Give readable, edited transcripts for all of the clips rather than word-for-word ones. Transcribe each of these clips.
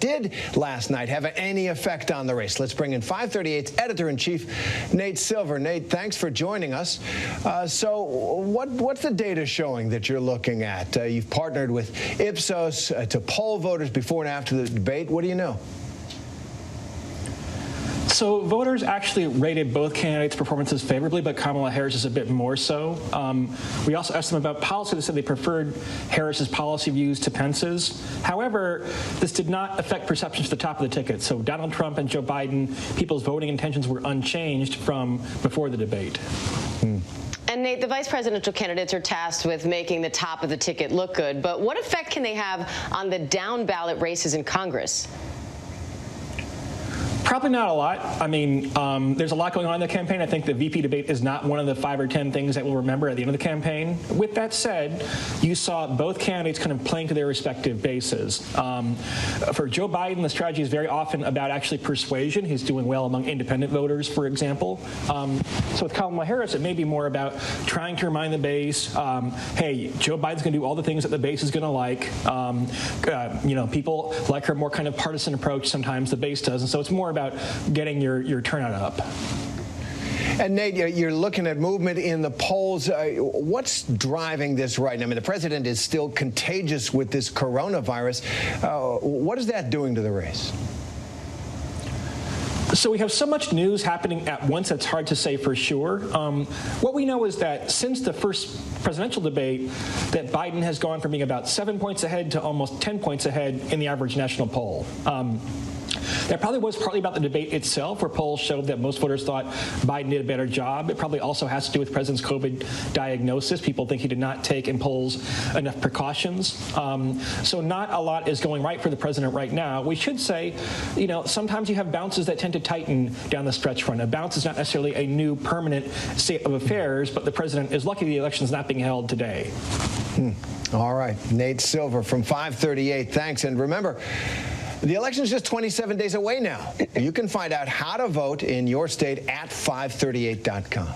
Did last night have any effect on the race? Let's bring in 538's editor-in-chief, Nate Silver. Nate, thanks for joining us. So what's the data showing that you're looking at? You've partnered with Ipsos to poll voters before and after the debate. What do you know? So voters actually rated both candidates' performances favorably, but Kamala Harris is a bit more so. We also asked them about policy. They said they preferred Harris's policy views to Pence's. However, this did not affect perceptions at the top of the ticket. So Donald Trump and Joe Biden, people's voting intentions were unchanged from before the debate. And Nate, the vice presidential candidates are tasked with making the top of the ticket look good. But what effect can they have on the down ballot races in Congress? Probably not a lot. I mean, there's a lot going on in the campaign. I think the VP debate is not one of the 5 or 10 things that we'll remember at the end of the campaign. With that said, you saw both candidates kind of playing to their respective bases. For Joe Biden, the strategy is very often about actually persuasion. He's doing well among independent voters, for example. So with Kamala Harris, it may be more about trying to remind the base, hey, Joe Biden's going to do all the things that the base is going to like. People like her more kind of partisan approach. Sometimes the base does, and so it's more about getting your turnout up. And Nate, you're looking at movement in the polls. What's driving this right now? I mean, the president is still contagious with this coronavirus. What is that doing to the race? So we have so much news happening at once, it's hard to say for sure. What we know is that since the first presidential debate, that Biden has gone from being about 7 points ahead to almost 10 points ahead in the average national poll. That probably was partly about the debate itself, where polls showed that most voters thought Biden did a better job. It probably also has to do with the president's COVID diagnosis. People think he did not take in polls enough precautions. So not a lot is going right for the president right now. We should say, sometimes you have bounces that tend to tighten down the stretch run. A bounce is not necessarily a new permanent state of affairs, but the president is lucky the election is not being held today. All right. Nate Silver from 538. Thanks. And remember, the election is just 27 days away now. You can find out how to vote in your state at 538.com.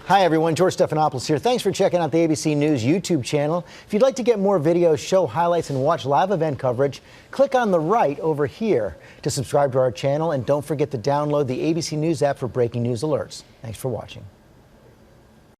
Hi, everyone. George Stephanopoulos here. Thanks for checking out the ABC News YouTube channel. If you'd like to get more videos, show highlights, and watch live event coverage, click on the right over here to subscribe to our channel. And don't forget to download the ABC News app for breaking news alerts. Thanks for watching.